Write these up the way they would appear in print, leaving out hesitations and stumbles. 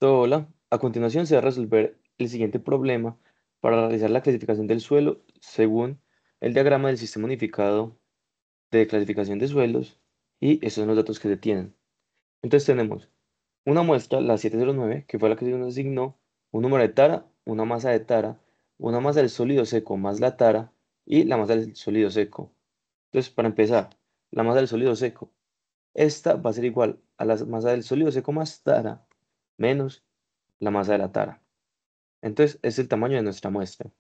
Hola, a continuación se va a resolver el siguiente problema para realizar la clasificación del suelo según el diagrama del sistema unificado de clasificación de suelos y estos son los datos que se tienen. Entonces tenemos una muestra, la 709, que fue la que se nos asignó, un número de tara, una masa de tara, una masa del sólido seco más la tara y la masa del sólido seco. Entonces, para empezar, la masa del sólido seco. Esta va a ser igual a la masa del sólido seco más tara menos la masa de la tara. Entonces, es el tamaño de nuestra muestra.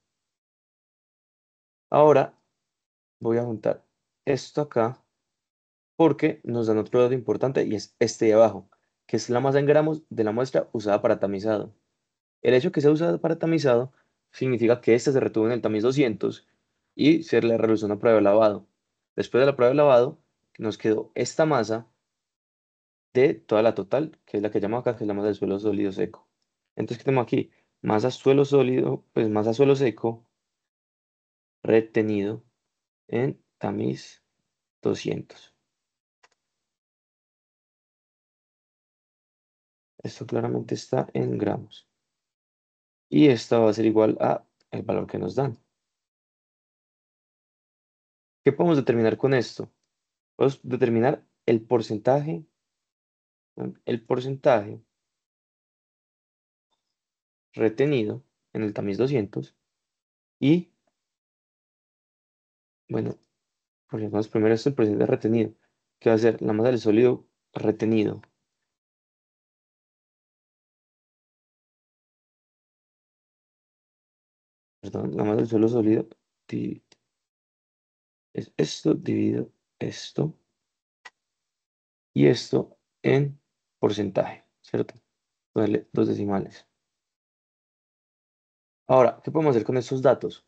Ahora voy a juntar esto acá porque nos dan otro dato importante y es este de abajo, que es la masa en gramos de la muestra usada para tamizado. El hecho que sea usada para tamizado significa que esta se retuvo en el tamiz 200 y se le realizó una prueba de lavado. Después de la prueba de lavado, nos quedó esta masa de toda la total, que es la que llamamos acá, que es la masa del suelo sólido seco. Entonces, ¿qué tenemos aquí? Masa suelo sólido, pues masa suelo seco retenido en tamiz 200. Esto claramente está en gramos. Y esta va a ser igual a el valor que nos dan. ¿Qué podemos determinar con esto? Podemos determinar el porcentaje retenido en el tamiz 200 y, bueno, ponemos primero esto, el porcentaje retenido, que va a ser la masa del sólido retenido. Perdón, la masa del suelo sólido es esto dividido esto y esto en porcentaje, ¿cierto? Ponerle dos decimales. Ahora, ¿qué podemos hacer con estos datos?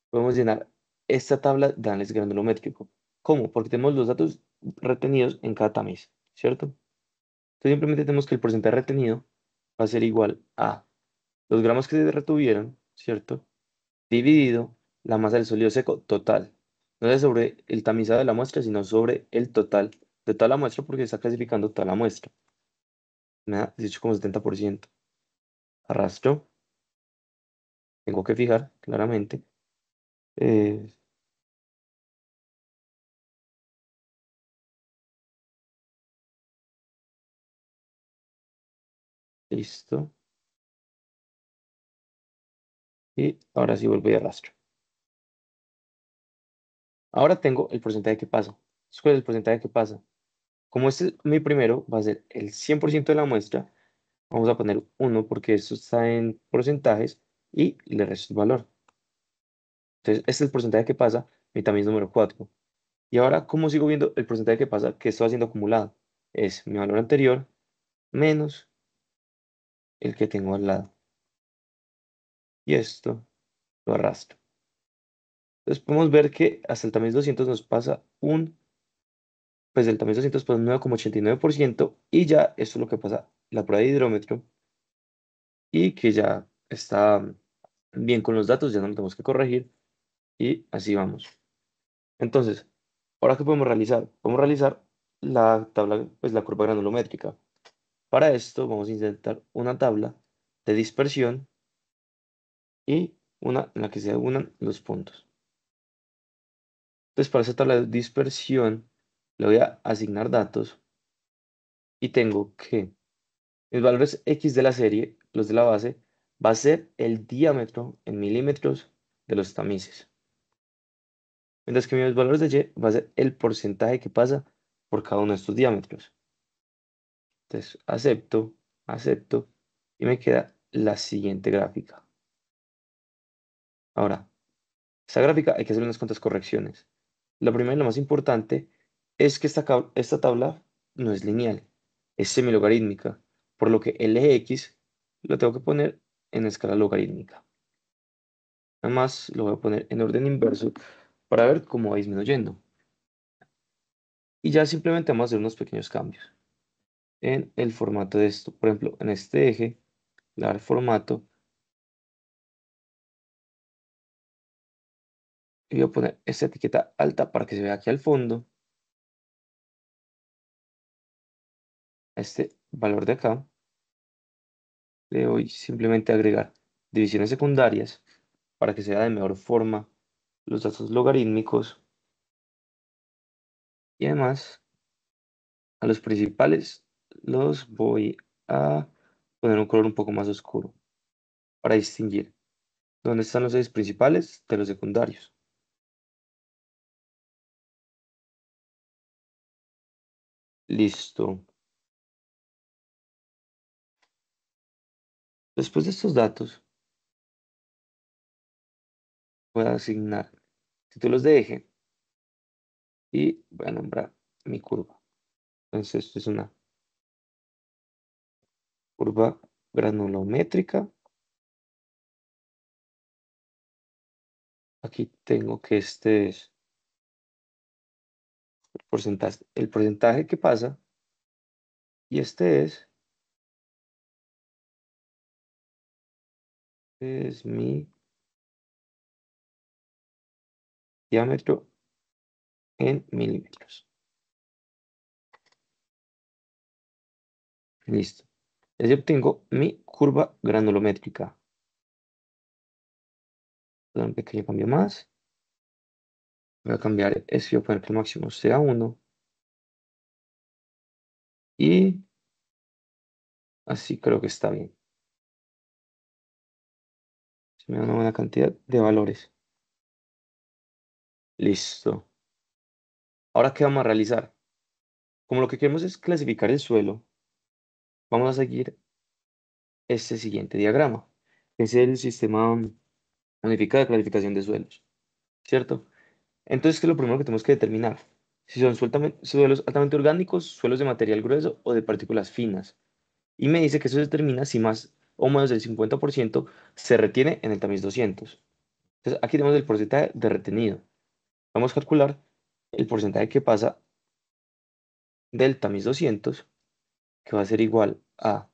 Podemos llenar esta tabla de análisis granulométrico. ¿Cómo? Porque tenemos los datos retenidos en cada tamiz, ¿cierto? Entonces simplemente tenemos que el porcentaje retenido va a ser igual a los gramos que se retuvieron, ¿cierto? Dividido la masa del sólido seco total. No es sobre el tamizado de la muestra, sino sobre el total de toda la muestra porque está clasificando toda la muestra. Me da 18,70%. Arrastro. Tengo que fijar claramente. eh, Listo. Y ahora sí vuelvo y arrastro. Ahora tengo el porcentaje que pasa. ¿Cuál es el porcentaje que pasa? Como este es mi primero, va a ser el 100% de la muestra. Vamos a poner 1 porque esto está en porcentajes y le resto el valor. Entonces, este es el porcentaje que pasa, mi tamiz número 4. Y ahora, ¿cómo sigo viendo el porcentaje que pasa que estoy haciendo acumulado? Es mi valor anterior menos el que tengo al lado. Y esto lo arrastro. Entonces podemos ver que hasta el tamiz 200 nos pasa pues del tamiz 200 pasa un 9,89% y ya esto es lo que pasa la prueba de hidrómetro y que ya está bien con los datos, ya no lo tenemos que corregir y así vamos. Entonces, ¿ahora qué podemos realizar? Podemos realizar la tabla, pues la curva granulométrica. Para esto vamos a insertar una tabla de dispersión y una en la que se unan los puntos. Entonces, para esta tabla de dispersión le voy a asignar datos y tengo que mis valores X de la serie, los de la base, va a ser el diámetro en milímetros de los tamices. Mientras que mis valores de Y va a ser el porcentaje que pasa por cada uno de estos diámetros. Entonces, acepto, y me queda la siguiente gráfica. Ahora, esta gráfica hay que hacer unas cuantas correcciones. La primera y la más importante es que esta tabla no es lineal, es semilogarítmica, por lo que el eje X lo tengo que poner en escala logarítmica. Además, lo voy a poner en orden inverso para ver cómo va disminuyendo. Y ya simplemente vamos a hacer unos pequeños cambios en el formato de esto. Por ejemplo, en este eje, le voy a dar formato y voy a poner esta etiqueta alta para que se vea aquí al fondo este valor de acá. le doy simplemente agregar divisiones secundarias para que sea de mejor forma los datos logarítmicos y además a los principales los voy a poner un color un poco más oscuro para distinguir dónde están los ejes principales de los secundarios. Listo. Después de estos datos, voy a asignar títulos de eje y voy a nombrar mi curva. Entonces, esto es una curva granulométrica. Aquí tengo que este es el porcentaje que pasa y es mi diámetro en milímetros. Listo. Ya obtengo mi curva granulométrica. Voy a dar un pequeño cambio más. Voy a cambiar esto y voy a poner que el máximo sea 1. Y así creo que está bien. Se me da una buena cantidad de valores. Listo. Ahora, ¿qué vamos a realizar? Como lo que queremos es clasificar el suelo, vamos a seguir este siguiente diagrama. Es el sistema unificado de clasificación de suelos, ¿cierto? Entonces, ¿qué es lo primero que tenemos que determinar? Si son suelos altamente orgánicos, suelos de material grueso o de partículas finas. Y me dice que eso determina si más o menos del 50% se retiene en el tamiz 200. Entonces, aquí tenemos el porcentaje de retenido. Vamos a calcular el porcentaje que pasa del tamiz 200, que va a ser igual a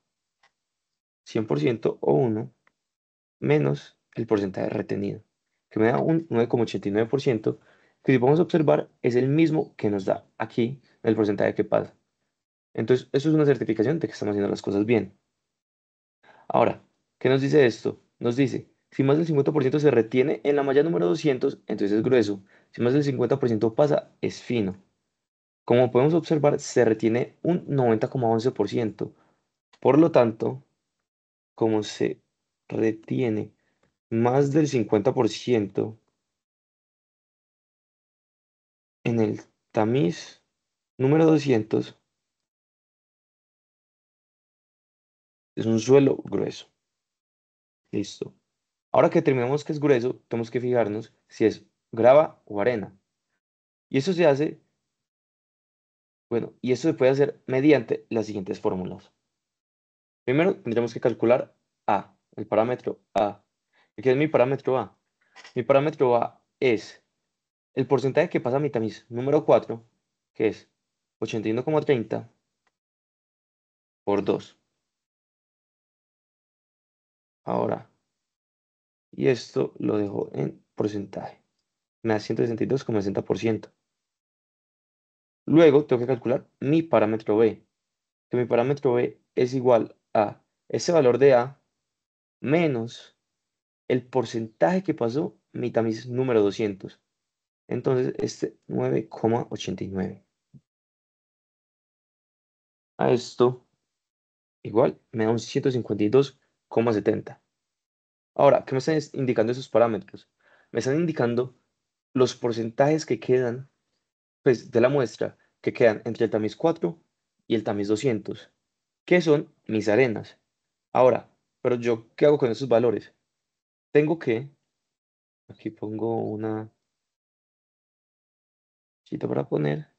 100% o 1 menos el porcentaje retenido, que me da un 9,89%, que si podemos observar es el mismo que nos da aquí el porcentaje que pasa. Entonces, eso es una certificación de que estamos haciendo las cosas bien. Ahora, ¿qué nos dice esto? Nos dice, si más del 50% se retiene en la malla número 200, entonces es grueso. Si más del 50% pasa, es fino. Como podemos observar, se retiene un 90,11%. Por lo tanto, como se retiene más del 50% en el tamiz número 200, es un suelo grueso. Listo. Ahora que determinamos que es grueso, tenemos que fijarnos si es grava o arena. Y eso se hace, bueno, y eso se puede hacer mediante las siguientes fórmulas. Primero tendremos que calcular A, el parámetro A. ¿Qué es mi parámetro A? Mi parámetro A es el porcentaje que pasa a mi tamiz número 4, que es 81,30 por 2. Ahora, y esto lo dejo en porcentaje. Me da 162,60%. Luego tengo que calcular mi parámetro B, que mi parámetro B es igual a ese valor de A menos el porcentaje que pasó mi tamiz número 200. Entonces, este 9,89. A esto igual me da un 152,70. Ahora, ¿qué me están indicando esos parámetros? Me están indicando los porcentajes que quedan, pues, de la muestra, que quedan entre el tamiz 4 y el tamiz 200, que son mis arenas. Ahora, pero yo, ¿qué hago con esos valores? Tengo que, aquí pongo una cita para poner,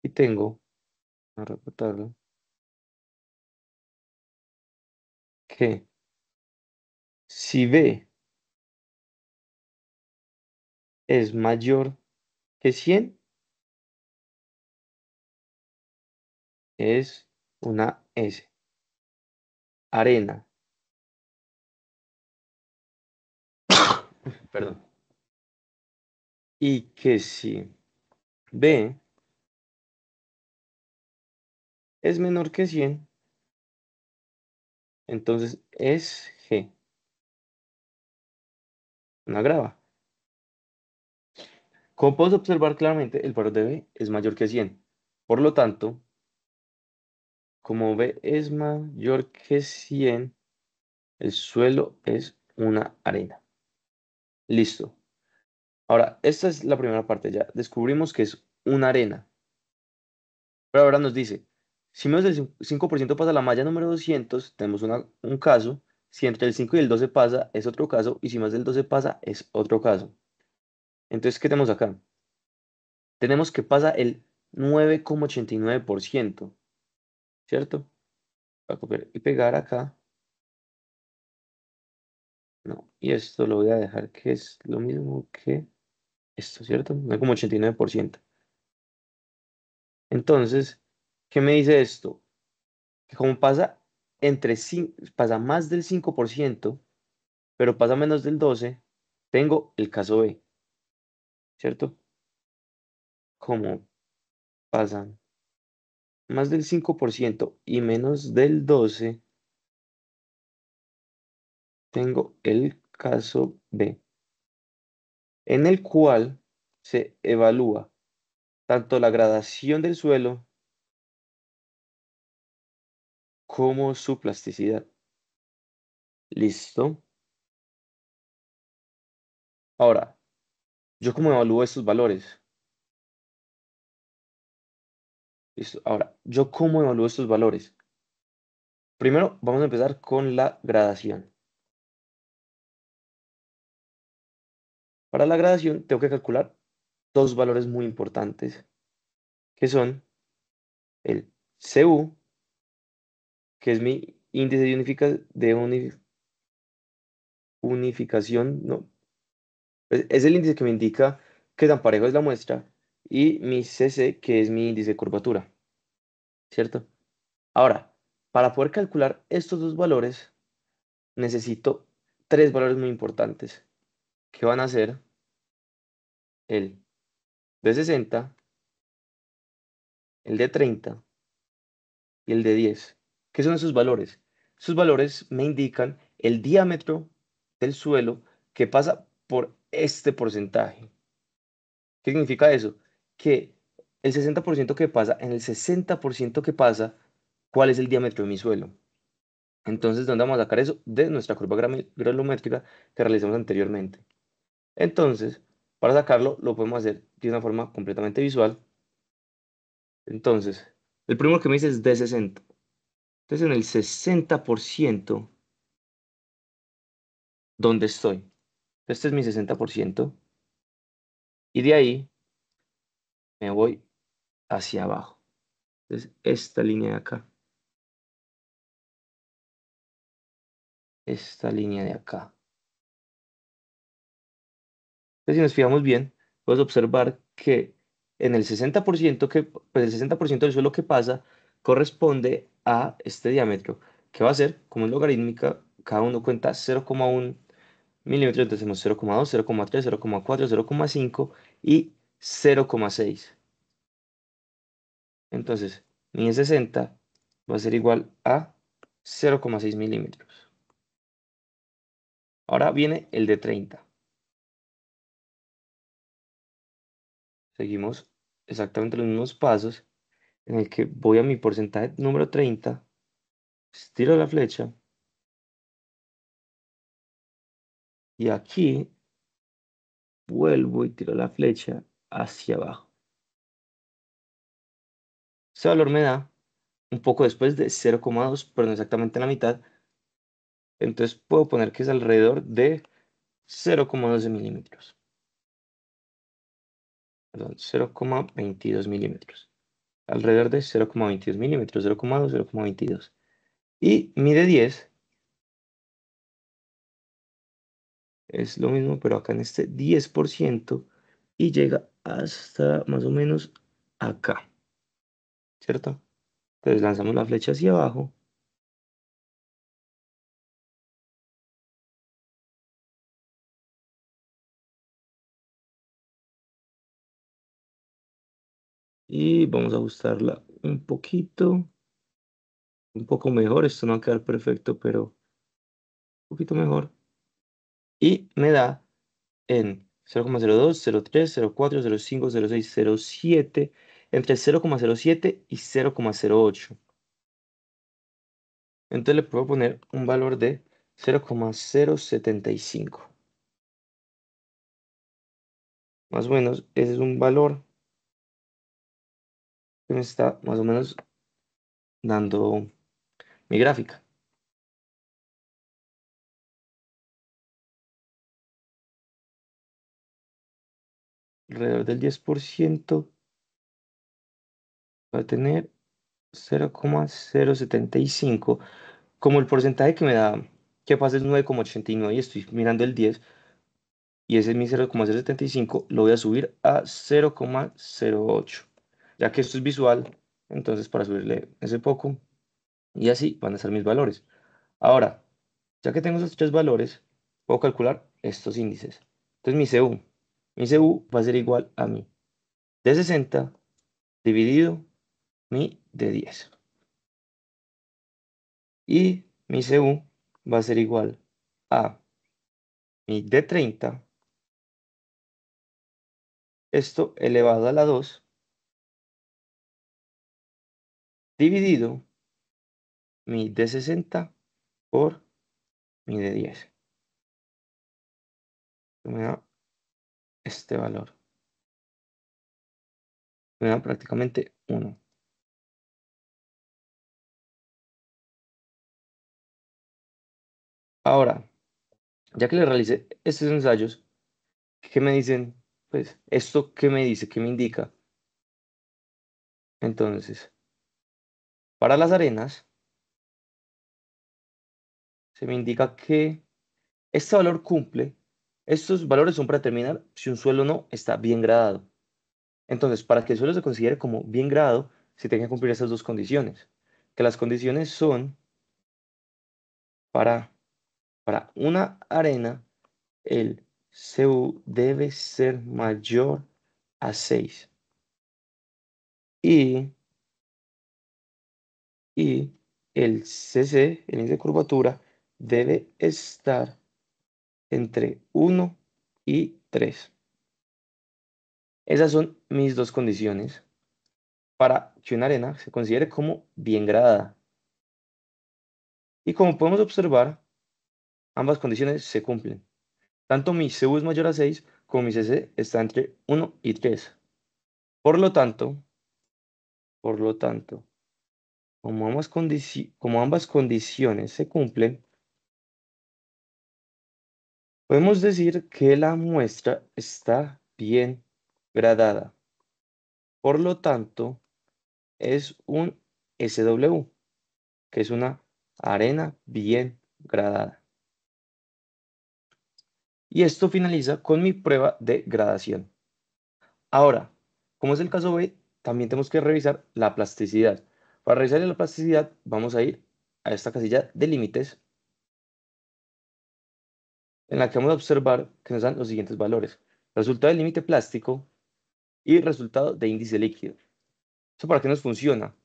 y tengo, a recortarlo, que si B es mayor que 100, es una S, arena, perdón, y que si B es menor que 100, Entonces es G, una grava. Como podemos observar claramente, el valor de B es mayor que 100. Por lo tanto, como B es mayor que 100, el suelo es una arena. Listo. Ahora, esta es la primera parte ya. Descubrimos que es una arena. Pero ahora nos dice, si menos del 5% pasa la malla número 200, tenemos un caso. Si entre el 5 y el 12 pasa, es otro caso. Y si más del 12 pasa, es otro caso. Entonces, ¿qué tenemos acá? Tenemos que pasa el 9,89%, ¿cierto? Voy a copiar y pegar acá. No, y esto lo voy a dejar que es lo mismo que esto, ¿cierto? 9,89%. Entonces, ¿qué me dice esto? Que como pasa más del 5%, pero pasa menos del 12%, tengo el caso B, ¿cierto? Como pasa más del 5% y menos del 12%, tengo el caso B, en el cual se evalúa tanto la gradación del suelo como su plasticidad. ¿Listo? Ahora, ¿yo cómo evalúo estos valores? ¿Listo? Ahora, ¿yo cómo evalúo estos valores? Primero, vamos a empezar con la gradación. Para la gradación, tengo que calcular dos valores muy importantes, que son el CU, que es mi índice de, unificación, ¿no? Es el índice que me indica qué tan parejo es la muestra, y mi CC, que es mi índice de curvatura, ¿cierto? Ahora, para poder calcular estos dos valores, necesito tres valores muy importantes, que van a ser el de 60, el de 30 y el de 10. ¿Qué son esos valores? Esos valores me indican el diámetro del suelo que pasa por este porcentaje. ¿Qué significa eso? Que el 60% que pasa, en el 60% que pasa, ¿cuál es el diámetro de mi suelo? Entonces, ¿dónde vamos a sacar eso? De nuestra curva granulométrica que realizamos anteriormente. Entonces, para sacarlo, lo podemos hacer de una forma completamente visual. Entonces, el primero que me dice es de 60. Entonces, en el 60%, ¿dónde estoy? Este es mi 60%. Y de ahí me voy hacia abajo. Entonces, esta línea de acá. Esta línea de acá. Entonces, si nos fijamos bien, podemos observar que en el 60% pues el 60% del suelo que pasa corresponde a este diámetro, que va a ser, como es logarítmica, cada uno cuenta 0,1 milímetros, entonces tenemos 0,2, 0,3, 0,4, 0,5 y 0,6. Entonces, mi de 60 va a ser igual a 0,6 milímetros. Ahora viene el de 30. Seguimos exactamente los mismos pasos en el que voy a mi porcentaje número 30, estiro la flecha y aquí vuelvo y tiro la flecha hacia abajo. Este valor me da un poco después de 0,2, pero no exactamente la mitad. Entonces puedo poner que es alrededor de 0,12 milímetros. Perdón, 0,22 milímetros. Alrededor de 0,22 milímetros, 0,2, 0,22. Y mide 10, es lo mismo, pero acá en este 10% y llega hasta más o menos acá, ¿cierto? Entonces lanzamos la flecha hacia abajo y vamos a ajustarla un poquito. un poco mejor, esto no va a quedar perfecto, pero un poquito mejor. Y me da en 0,02, 0,3, 0,4, 0,5, 0,6, 0,7, entre 0,07 y 0,08. Entonces le puedo poner un valor de 0,075. Más o menos, ese es un valor que me está más o menos dando mi gráfica. Alrededor del 10% va a tener 0,075. Como el porcentaje que me da que pasa es 9,89 y estoy mirando el 10 y ese es mi 0,075, lo voy a subir a 0,08. Ya que esto es visual, entonces para subirle ese poco y así van a ser mis valores. Ahora, ya que tengo esos tres valores, puedo calcular estos índices. Entonces mi CU va a ser igual a mi de 60 dividido mi de 10. Y mi CU va a ser igual a mi de 30, esto elevado a la 2, dividido mi de 60 por mi de 10. Me da este valor. Me da prácticamente 1. Ahora, ya que le realicé estos ensayos, ¿qué me dicen? Pues, ¿esto qué me dice? ¿Qué me indica? Entonces, para las arenas, se me indica que este valor cumple. Estos valores son para determinar si un suelo no está bien gradado. Entonces, para que el suelo se considere como bien gradado, se tienen que cumplir esas dos condiciones. Que las condiciones son para, para una arena, el CU debe ser mayor a 6 y, y el CC, el índice de curvatura, debe estar entre 1 y 3. Esas son mis dos condiciones para que una arena se considere como bien gradada. Y como podemos observar, ambas condiciones se cumplen. Tanto mi CU es mayor a 6 como mi CC está entre 1 y 3. Por lo tanto, por lo tanto, como ambas condiciones se cumplen, podemos decir que la muestra está bien gradada. Por lo tanto, es un SW, que es una arena bien gradada. Y esto finaliza con mi prueba de gradación. Ahora, como es el caso B, también tenemos que revisar la plasticidad. Para revisar la plasticidad, vamos a ir a esta casilla de límites, en la que vamos a observar que nos dan los siguientes valores. Resultado del límite plástico y resultado de índice líquido. ¿Eso para qué nos funciona?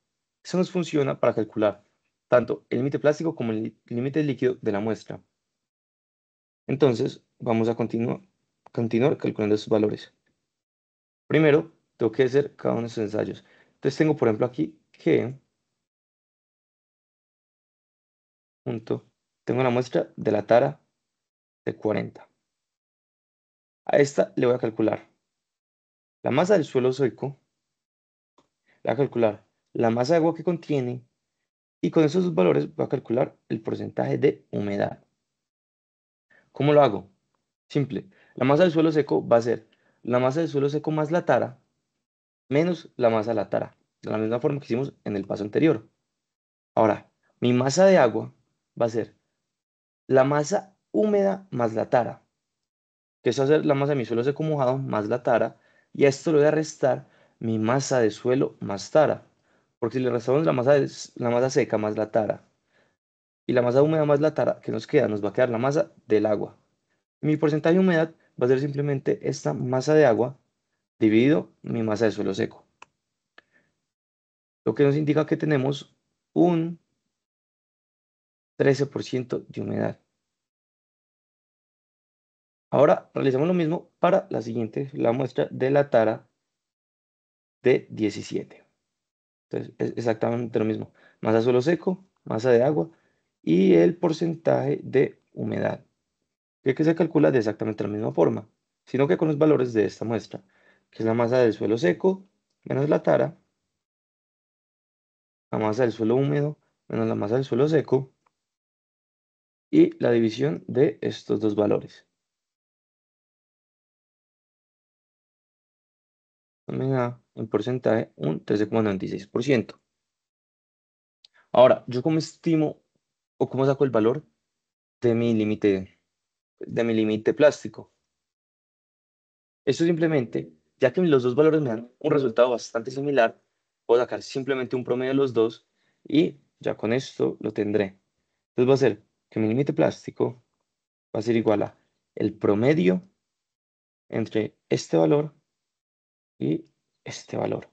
Eso nos funciona para calcular tanto el límite plástico como el límite líquido de la muestra. Entonces, vamos a continuar calculando esos valores. Primero, tengo que hacer cada uno de estos ensayos. Entonces, tengo, por ejemplo, aquí que tengo la muestra de la tara de 40. A esta le voy a calcular la masa del suelo seco, le voy a calcular la masa de agua que contiene y con esos dos valores voy a calcular el porcentaje de humedad. ¿Cómo lo hago? Simple. La masa del suelo seco va a ser la masa del suelo seco más la tara menos la masa de la tara, de la misma forma que hicimos en el paso anterior. Ahora, mi masa de agua va a ser la masa húmeda más la tara, que eso va a ser la masa de mi suelo seco mojado más la tara, y a esto le voy a restar mi masa de suelo más tara, porque si le restamos la masa seca más la tara y la masa húmeda más la tara, ¿qué nos queda? Nos va a quedar la masa del agua. Mi porcentaje de humedad va a ser simplemente esta masa de agua dividido mi masa de suelo seco, lo que nos indica que tenemos un 13% de humedad. Ahora realizamos lo mismo para la siguiente, la muestra de la tara de 17. Entonces es exactamente lo mismo. Masa de suelo seco, masa de agua y el porcentaje de humedad, que se calcula de exactamente la misma forma, sino que con los valores de esta muestra, que es la masa del suelo seco menos la tara, la masa del suelo húmedo menos la masa del suelo seco y la división de estos dos valores. Me da en porcentaje un 13,96%. Ahora, ¿yo cómo estimo o cómo saco el valor de mi límite plástico? Esto simplemente, ya que los dos valores me dan un resultado bastante similar, puedo sacar simplemente un promedio de los dos y ya con esto lo tendré. Entonces va a ser que mi límite plástico va a ser igual a el promedio entre este valor y este valor.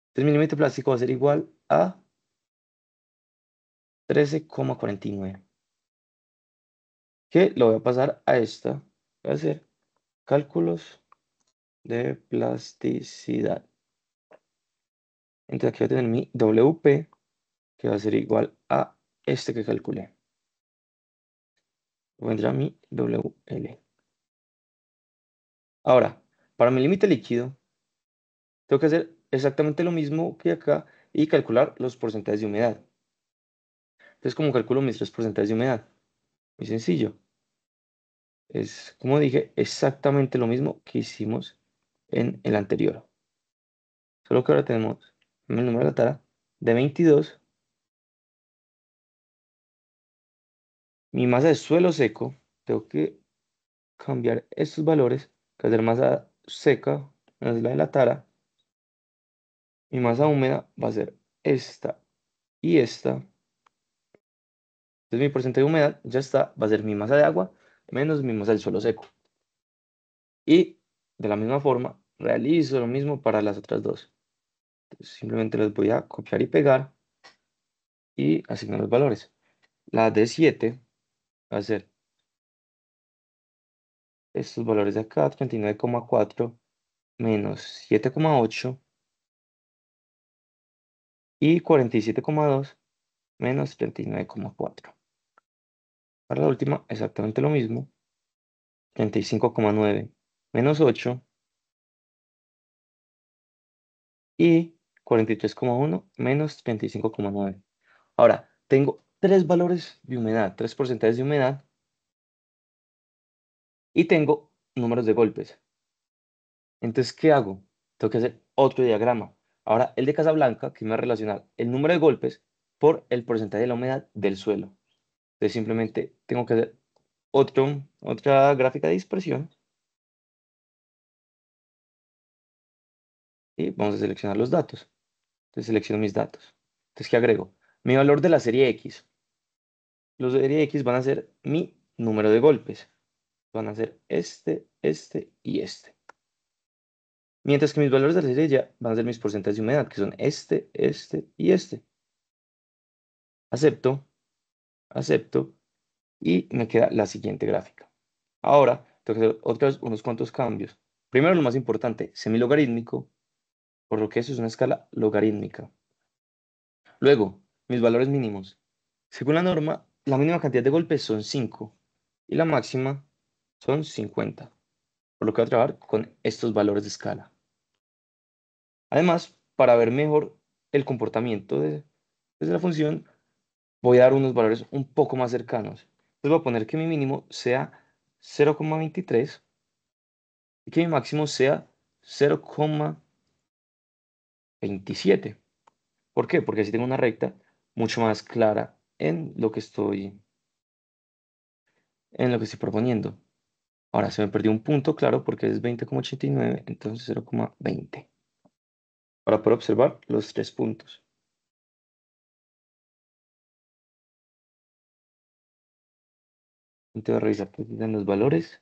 Entonces mi límite plástico va a ser igual a 13,49, que lo voy a pasar a esta. Voy a hacer cálculos de plasticidad. Entonces aquí voy a tener mi WP, que va a ser igual a este que calculé. Vendrá mi WL. Ahora, para mi límite líquido, tengo que hacer exactamente lo mismo que acá y calcular los porcentajes de humedad. Entonces, ¿cómo calculo mis tres porcentajes de humedad? Muy sencillo. Es, como dije, exactamente lo mismo que hicimos en el anterior. Solo que ahora tenemos el número de la tara de 22. Mi masa de suelo seco, tengo que cambiar estos valores, que hacer masa seca, es la de la tara. Mi masa húmeda va a ser esta y esta. Entonces mi porcentaje de humedad ya está, va a ser mi masa de agua menos mi masa del suelo seco. Y de la misma forma, realizo lo mismo para las otras dos. Entonces, simplemente los voy a copiar y pegar y asignar los valores. La de 7 va a ser estos valores de acá, 39,4 menos 7,8 y 47,2 menos 39,4. Para la última, exactamente lo mismo, 35,9 menos 8 y 43,1 menos 35,9. Ahora, tengo tres valores de humedad, tres porcentajes de humedad y tengo números de golpes. Entonces, ¿qué hago? Tengo que hacer otro diagrama. Ahora, el de Casablanca, que me va a relacionar el número de golpes por el porcentaje de la humedad del suelo. Entonces, simplemente tengo que hacer otra gráfica de dispersión y vamos a seleccionar los datos. Entonces, selecciono mis datos. Entonces, ¿qué agrego? Mi valor de la serie X. Los de serie X van a ser mi número de golpes. Van a ser este y este. Mientras que mis valores de la serie Y van a ser mis porcentajes de humedad, que son este y este. Acepto, acepto y me queda la siguiente gráfica. Ahora, tengo que hacer unos cuantos cambios. Primero, lo más importante, semilogarítmico, por lo que eso es una escala logarítmica. Luego, mis valores mínimos. Según la norma, la mínima cantidad de golpes son 5 y la máxima son 50, por lo que voy a trabajar con estos valores de escala. Además, para ver mejor el comportamiento de la función, voy a dar unos valores un poco más cercanos. Entonces voy a poner que mi mínimo sea 0,23 y que mi máximo sea 0,27. ¿Por qué? Porque así tengo una recta mucho más clara en lo que estoy proponiendo. Ahora se me perdió un punto, claro, porque es 20,89, entonces 0,20. Ahora puedo observar los tres puntos. Entonces voy a revisar que dan los valores.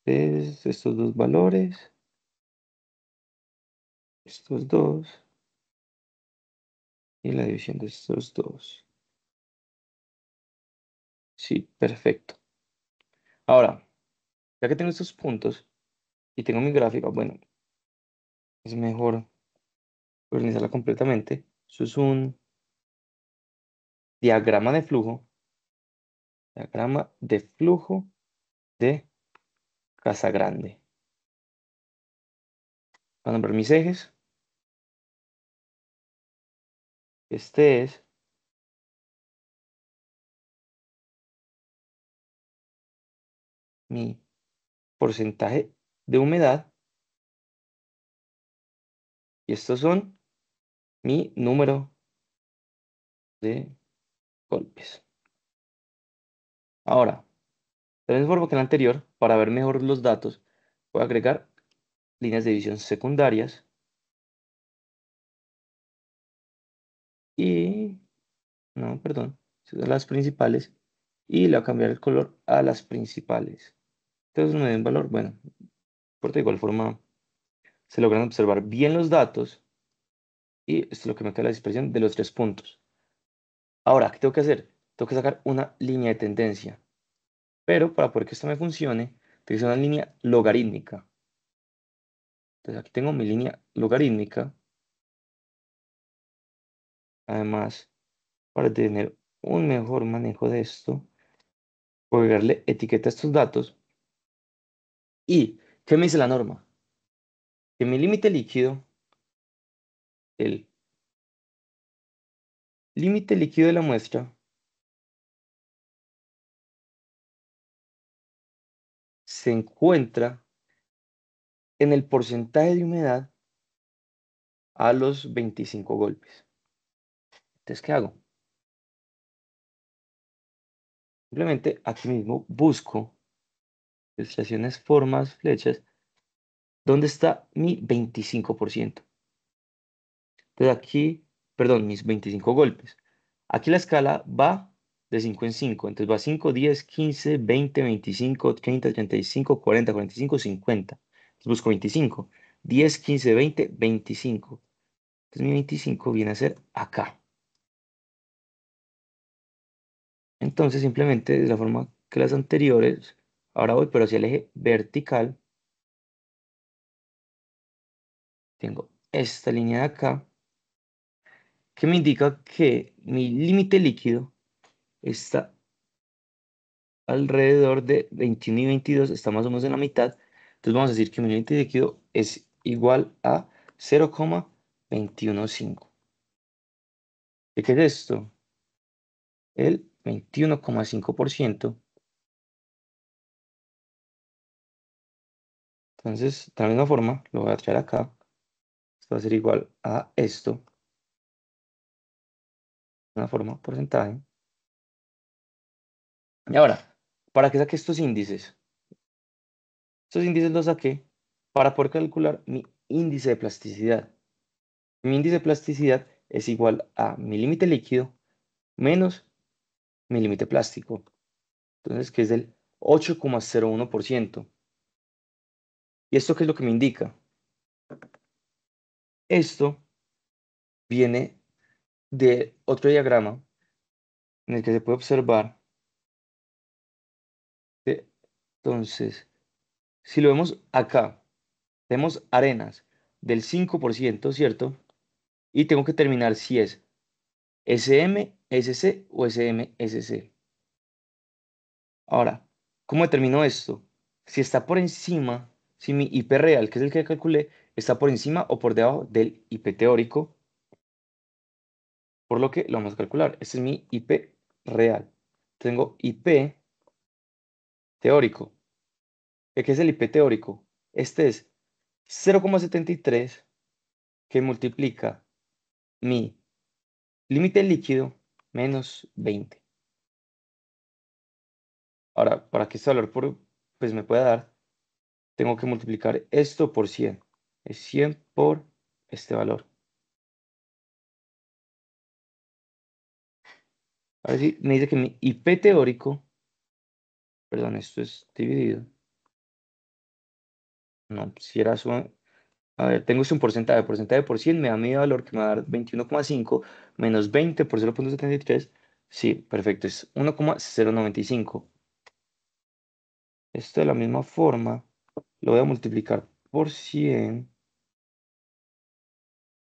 Estos dos valores. estos dos y la división de estos dos. Sí, perfecto. Ahora, ya que tengo estos puntos y tengo mi gráfica, bueno, es mejor organizarla completamente. Eso es un diagrama de flujo, diagrama de flujo de casa grande. Voy a nombrar mis ejes. Este es mi porcentaje de humedad y estos son mi número de golpes. Ahora, de la misma forma que en la anterior, para ver mejor los datos, voy a agregar líneas de división secundarias y, no, perdón, son las principales y le voy a cambiar el color a las principales. Entonces me da un valor, bueno, por de igual forma se logran observar bien los datos y esto es lo que me queda la expresión de los 3 puntos. Ahora, ¿qué tengo que hacer? Tengo que sacar una línea de tendencia, pero para poder que esto me funcione, tengo que hacer una línea logarítmica. Entonces aquí tengo mi línea logarítmica. Además, para tener un mejor manejo de esto, voy a darle etiqueta a estos datos. ¿Y qué me dice la norma? Que mi límite líquido, el límite líquido de la muestra, se encuentra en el porcentaje de humedad a los 25 golpes. Entonces, ¿qué hago? Simplemente aquí mismo busco estaciones, formas, flechas, ¿dónde está mi 25%? Entonces aquí, perdón, mis 25 golpes. Aquí la escala va de 5 en 5. Entonces va 5, 10, 15, 20, 25, 30, 35, 40, 45, 50. Entonces busco 25. 10, 15, 20, 25. Entonces mi 25 viene a ser acá. Entonces simplemente de la forma que las anteriores, ahora voy pero hacia el eje vertical. Tengo esta línea de acá que me indica que mi límite líquido está alrededor de 21 y 22, está más o menos en la mitad. Entonces vamos a decir que mi límite líquido es igual a 0,215. ¿Qué es esto? El 21,5%. Entonces, de la misma forma, lo voy a traer acá. Esto va a ser igual a esto, una forma porcentaje. Y ahora, ¿para qué saqué estos índices? Estos índices los saqué para poder calcular mi índice de plasticidad. Mi índice de plasticidad es igual a mi límite líquido menos mi límite plástico. Entonces, que es del 8,01%. ¿Y esto qué es lo que me indica? Esto viene de otro diagrama en el que se puede observar que, entonces, si lo vemos acá, tenemos arenas del 5%, ¿cierto? Y tengo que determinar si es SM, SC o SM, SC. Ahora, ¿cómo determino esto? Si está por encima, si mi IP real, que es el que calculé, está por encima o por debajo del IP teórico, por lo que lo vamos a calcular. Este es mi IP real. Tengo IP teórico. ¿Qué es el IP teórico? Este es 0,73 que multiplica mi límite líquido menos 20. Ahora, para que este valor pues me pueda dar, tengo que multiplicar esto por 100. Es 100 por este valor. Ahora sí, me dice que mi IP teórico, perdón, esto es dividido. No, si era A ver, tengo este un porcentaje. Porcentaje por 100 me da mi valor que me va a dar 21,5 menos 20 por 0,73. Sí, perfecto, es 1,095. Esto de la misma forma lo voy a multiplicar por 100,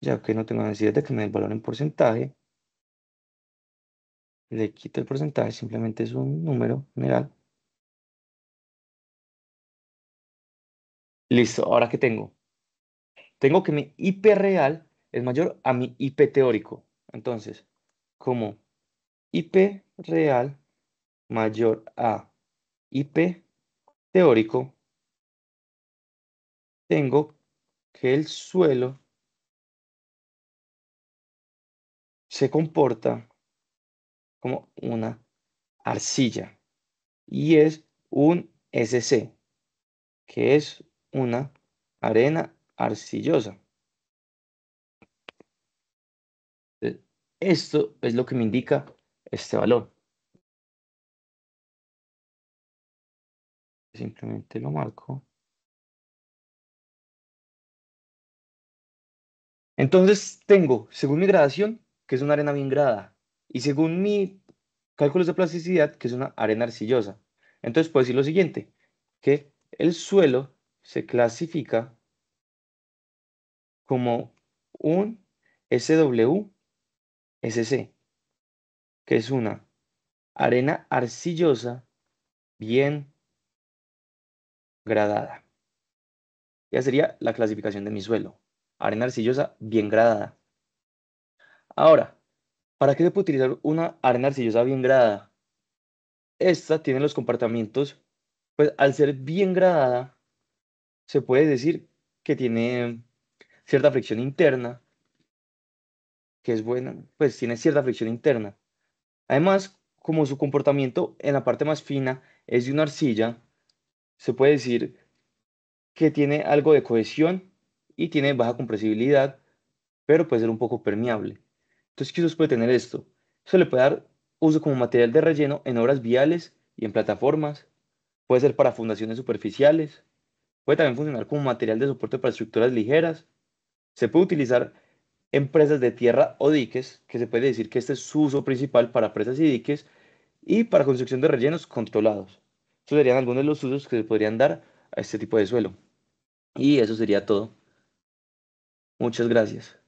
ya que no tengo necesidad de que me dé el valor en porcentaje. Le quito el porcentaje, simplemente es un número general. Listo, ahora qué tengo. Tengo que mi IP real es mayor a mi IP teórico. Entonces, como IP real mayor a IP teórico, tengo que el suelo se comporta como una arcilla y es un SC, que es una arena arcillosa. Entonces, esto es lo que me indica este valor. Simplemente lo marco. Entonces tengo, según mi gradación, que es una arena bien gradada, y según mi cálculos de plasticidad, que es una arena arcillosa. Entonces puedo decir lo siguiente, que el suelo se clasifica como un SWSC, que es una arena arcillosa bien gradada. Ya sería la clasificación de mi suelo. Arena arcillosa bien gradada. Ahora, ¿para qué se puede utilizar una arena arcillosa bien gradada? Esta tiene los comportamientos, pues al ser bien gradada, se puede decir que tiene cierta fricción interna, que es buena, pues tiene cierta fricción interna. Además, como su comportamiento en la parte más fina es de una arcilla, se puede decir que tiene algo de cohesión y tiene baja compresibilidad, pero puede ser un poco permeable. Entonces, ¿qué uso puede tener esto? Eso le puede dar uso como material de relleno en obras viales y en plataformas, puede ser para fundaciones superficiales, puede también funcionar como material de soporte para estructuras ligeras, se puede utilizar en presas de tierra o diques, que se puede decir que este es su uso principal para presas y diques, y para construcción de rellenos controlados. Estos serían algunos de los usos que se podrían dar a este tipo de suelo. Y eso sería todo. Muchas gracias.